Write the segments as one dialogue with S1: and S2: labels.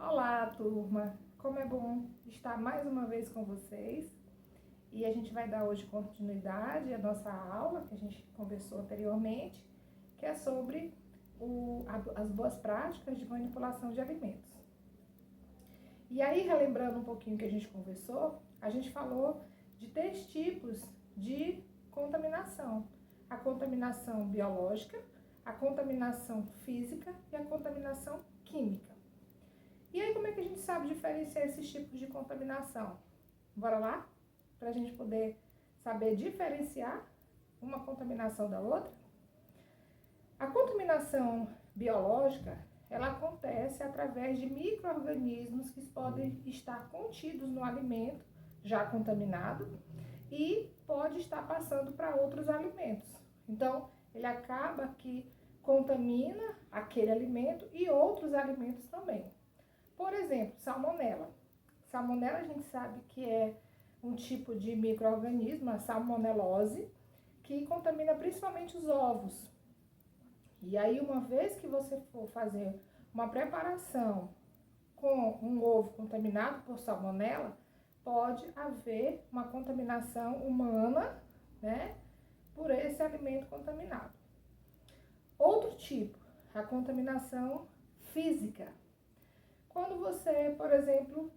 S1: Olá, turma! Como é bom estar mais uma vez com vocês. E a gente vai dar hoje continuidade à nossa aula, que a gente conversou anteriormente, que é sobre as boas práticas de manipulação de alimentos. E aí, relembrando um pouquinho o que a gente conversou, a gente falou de 3 tipos de contaminação. A contaminação biológica, a contaminação física e a contaminação química. E aí, como é que a gente sabe diferenciar esses tipos de contaminação? Bora lá? Para a gente poder saber diferenciar uma contaminação da outra? A contaminação biológica, ela acontece através de micro-organismos que podem estar contidos no alimento já contaminado e pode estar passando para outros alimentos. Então, ele acaba que contamina aquele alimento e outros alimentos também. Por exemplo, salmonela. Salmonela a gente sabe que é um tipo de micro-organismo, a salmonelose, que contamina principalmente os ovos. E aí, uma vez que você for fazer uma preparação com um ovo contaminado por salmonela, pode haver uma contaminação humana, né, por esse alimento contaminado. Outro tipo, a contaminação física. Quando você, por exemplo,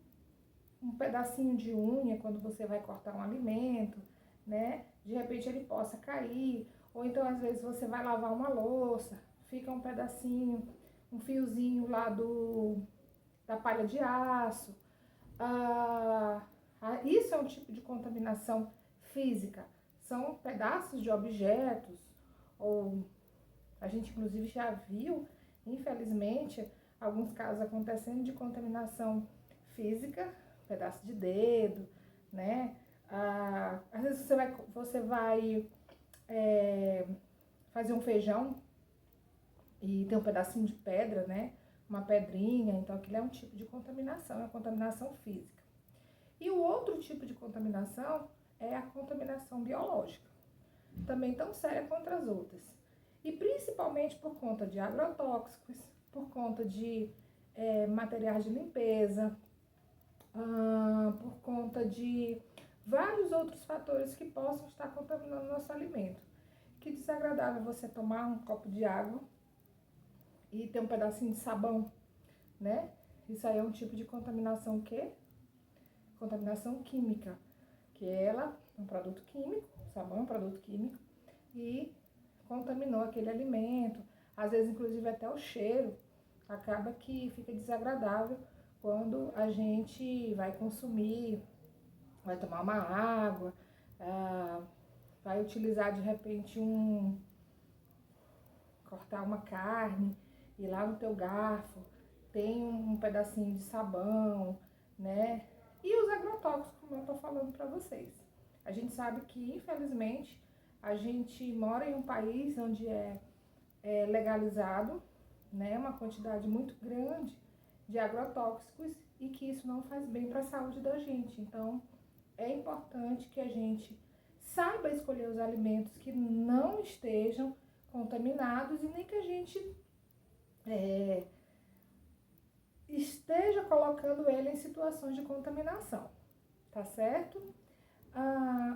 S1: um pedacinho de unha, quando você vai cortar um alimento, né, de repente ele possa cair, ou então às vezes você vai lavar uma louça, fica um pedacinho, um fiozinho lá da palha de aço. Isso é um tipo de contaminação física. São pedaços de objetos, ou a gente inclusive já viu, infelizmente, alguns casos acontecendo de contaminação física, pedaço de dedo, né? Às vezes você vai fazer um feijão e tem um pedacinho de pedra, né? Uma pedrinha, então aquilo é um tipo de contaminação, é a contaminação física. E o outro tipo de contaminação é a contaminação biológica, também tão séria quanto as outras. E principalmente por conta de agrotóxicos, por conta de materiais de limpeza, por conta de vários outros fatores que possam estar contaminando o nosso alimento. Que desagradável você tomar um copo de água e ter um pedacinho de sabão, né? Isso aí é um tipo de contaminação que? Contaminação química, que ela é um produto químico, sabão é um produto químico, e contaminou aquele alimento, às vezes inclusive até o cheiro, acaba que fica desagradável quando a gente vai consumir, vai tomar uma água, vai utilizar de repente cortar uma carne e lá no teu garfo tem um pedacinho de sabão, né? E os agrotóxicos, como eu tô falando para vocês. A gente sabe que, infelizmente, a gente mora em um país onde é legalizado, né, uma quantidade muito grande de agrotóxicos e que isso não faz bem para a saúde da gente. Então, é importante que a gente saiba escolher os alimentos que não estejam contaminados e nem que a gente esteja colocando ele em situações de contaminação, tá certo?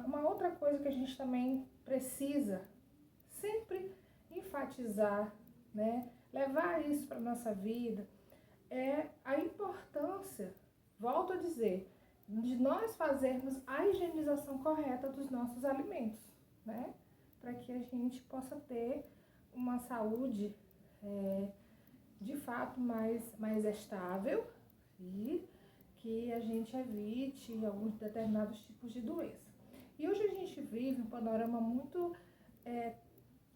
S1: Uma outra coisa que a gente também precisa sempre enfatizar, né, levar isso para a nossa vida, é a importância, volto a dizer, de nós fazermos a higienização correta dos nossos alimentos, né, para que a gente possa ter uma saúde de fato mais estável e que a gente evite alguns determinados tipos de doença. E hoje a gente vive um panorama muito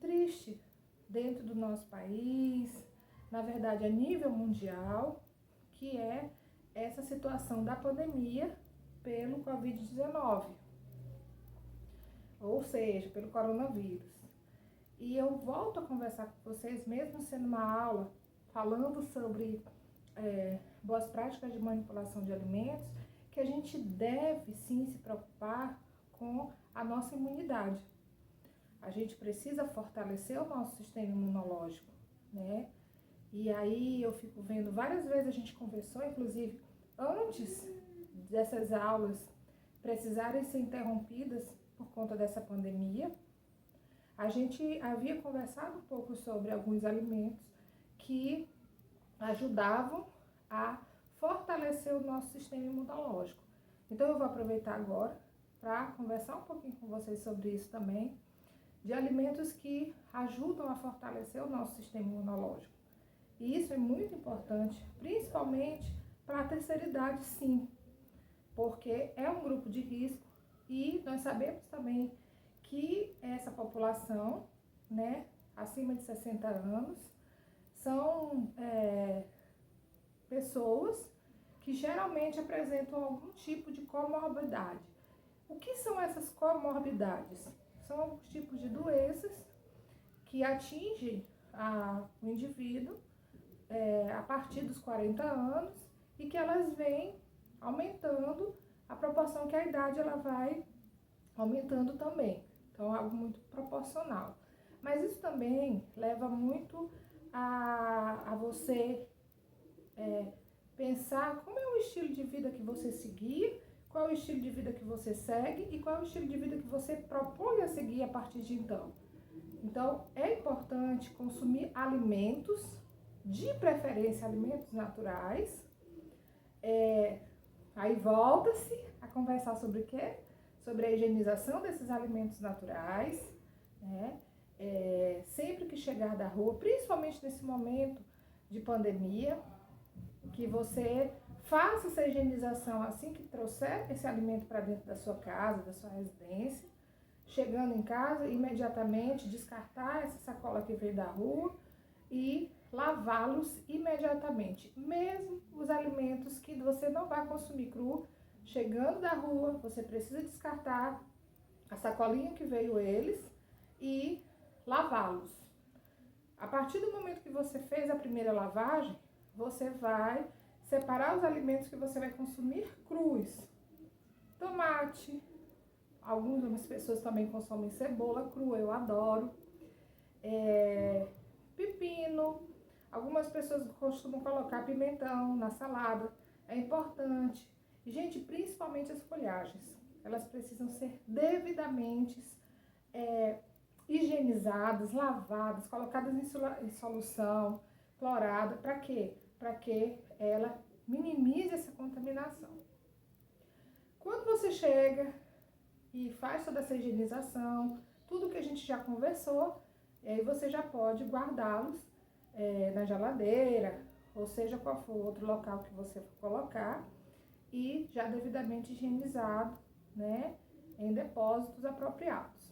S1: triste dentro do nosso país, na verdade a nível mundial, que é essa situação da pandemia pelo Covid-19, ou seja, pelo coronavírus. E eu volto a conversar com vocês, mesmo sendo uma aula falando sobre boas práticas de manipulação de alimentos, que a gente deve sim se preocupar com a nossa imunidade. A gente precisa fortalecer o nosso sistema imunológico, né? E aí eu fico vendo, várias vezes a gente conversou, inclusive antes dessas aulas precisarem ser interrompidas por conta dessa pandemia, a gente havia conversado um pouco sobre alguns alimentos que ajudavam a fortalecer o nosso sistema imunológico. Então eu vou aproveitar agora para conversar um pouquinho com vocês sobre isso também, de alimentos que ajudam a fortalecer o nosso sistema imunológico. E isso é muito importante, principalmente para a terceira idade, sim, porque é um grupo de risco e nós sabemos também que essa população, né, acima de 60 anos, são pessoas que geralmente apresentam algum tipo de comorbidade. O que são essas comorbidades? São alguns tipos de doenças que atingem o indivíduo a partir dos 40 anos e que elas vêm aumentando a proporção que a idade ela vai aumentando também. Então, é algo muito proporcional. Mas isso também leva muito a você pensar como é o estilo de vida que você seguir, qual é o estilo de vida que você segue e qual é o estilo de vida que você propõe a seguir a partir de então. Então, é importante consumir alimentos, de preferência alimentos naturais. Aí volta-se a conversar sobre o quê? Sobre a higienização desses alimentos naturais, né? Sempre que chegar da rua, principalmente nesse momento de pandemia, que você faça essa higienização assim que trouxer esse alimento para dentro da sua casa, da sua residência. Chegando em casa, imediatamente descartar essa sacola que veio da rua e lavá-los imediatamente. Mesmo os alimentos que você não vai consumir cru, chegando da rua, você precisa descartar a sacolinha que veio eles e lavá-los. A partir do momento que você fez a primeira lavagem, você vai separar os alimentos que você vai consumir crus. Tomate, algumas pessoas também consomem cebola crua, eu adoro. Pepino, algumas pessoas costumam colocar pimentão na salada, é importante. E, gente, principalmente as folhagens, elas precisam ser devidamente higienizadas, lavadas, colocadas em solução clorada. Para quê? Para que ela minimize essa contaminação. Quando você chega e faz toda essa higienização, tudo que a gente já conversou, aí você já pode guardá-los na geladeira, ou seja, qual for o outro local que você for colocar, e já devidamente higienizado, né, em depósitos apropriados.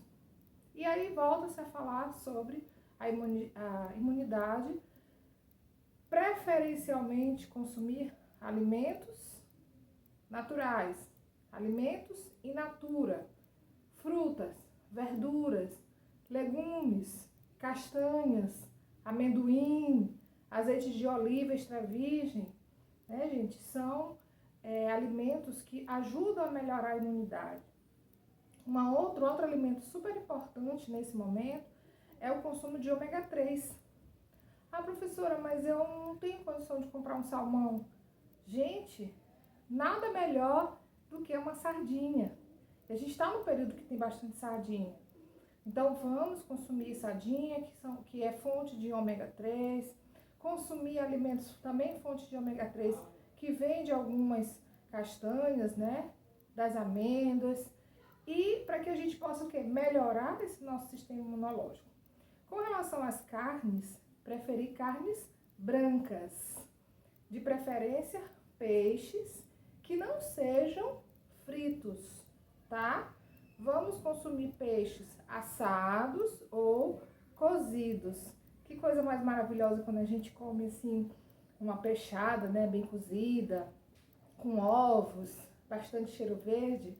S1: E aí volta-se a falar sobre a imunidade, preferencialmente consumir alimentos naturais, alimentos in natura, frutas, verduras, legumes, castanhas, amendoim, azeite de oliva extra virgem, né, gente? São alimentos que ajudam a melhorar a imunidade. Outro alimento super importante nesse momento é o consumo de ômega 3. Ah, professora, mas eu não tenho condição de comprar um salmão. Gente, nada melhor do que uma sardinha. A gente está num período que tem bastante sardinha. Então, vamos consumir sardinha, que é fonte de ômega 3. Consumir alimentos também fonte de ômega 3, que vem de algumas castanhas, né? Das amêndoas. E para que a gente possa o quê? Melhorar esse nosso sistema imunológico. Com relação às carnes, preferir carnes brancas. De preferência, peixes que não sejam fritos, tá? Vamos consumir peixes assados ou cozidos. Que coisa mais maravilhosa quando a gente come assim uma peixada, né, bem cozida, com ovos, bastante cheiro verde.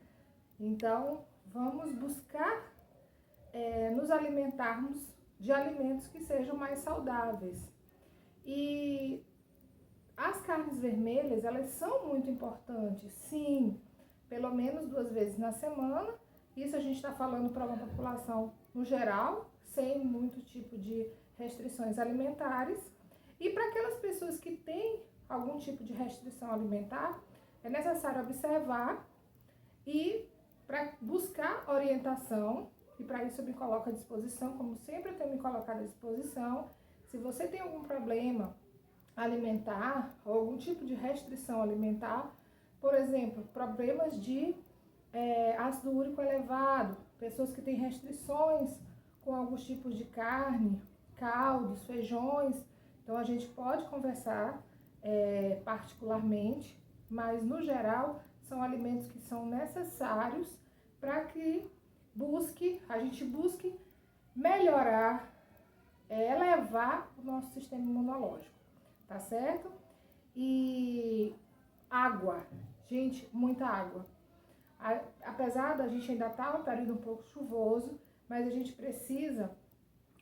S1: Então, vamos buscar nos alimentarmos de alimentos que sejam mais saudáveis. E as carnes vermelhas, elas são muito importantes, sim, pelo menos 2 vezes na semana. Isso a gente está falando para uma população no geral, sem muito tipo de restrições alimentares. E para aquelas pessoas que têm algum tipo de restrição alimentar, é necessário observar e para buscar orientação, e para isso eu me coloco à disposição, como sempre eu tenho me colocado à disposição. Se você tem algum problema alimentar ou algum tipo de restrição alimentar, por exemplo, problemas de ácido úrico elevado, pessoas que têm restrições com alguns tipos de carne, caldos, feijões, então a gente pode conversar particularmente, mas no geral são alimentos que são necessários para que a gente busque melhorar, elevar o nosso sistema imunológico, tá certo? E água, gente, muita água. Apesar da gente ainda estar um período um pouco chuvoso, mas a gente precisa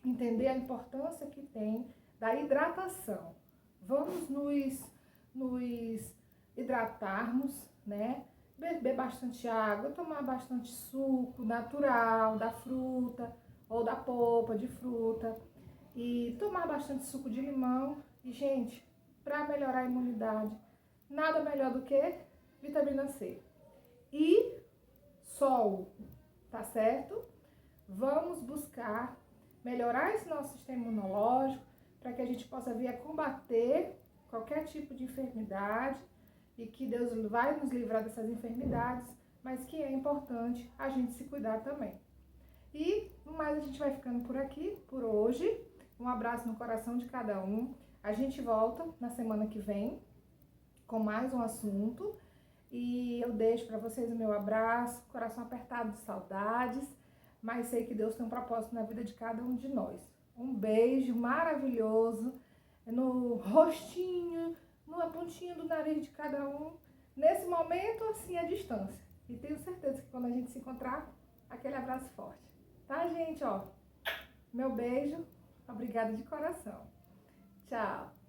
S1: entender a importância que tem da hidratação. Vamos nos hidratarmos, né? Beber bastante água, tomar bastante suco natural da fruta ou da polpa de fruta e tomar bastante suco de limão. E, gente, para melhorar a imunidade, nada melhor do que vitamina C. E sol, tá certo? Vamos buscar melhorar esse nosso sistema imunológico para que a gente possa vir a combater qualquer tipo de enfermidade e que Deus vai nos livrar dessas enfermidades, mas que é importante a gente se cuidar também. E no mais a gente vai ficando por aqui, por hoje. Um abraço no coração de cada um. A gente volta na semana que vem com mais um assunto. E eu deixo para vocês o meu abraço, coração apertado de saudades, mas sei que Deus tem um propósito na vida de cada um de nós. Um beijo maravilhoso no rostinho, numa pontinha do nariz de cada um, nesse momento, assim, à distância. E tenho certeza que quando a gente se encontrar, aquele abraço forte. Tá, gente? Ó, meu beijo, obrigada de coração. Tchau.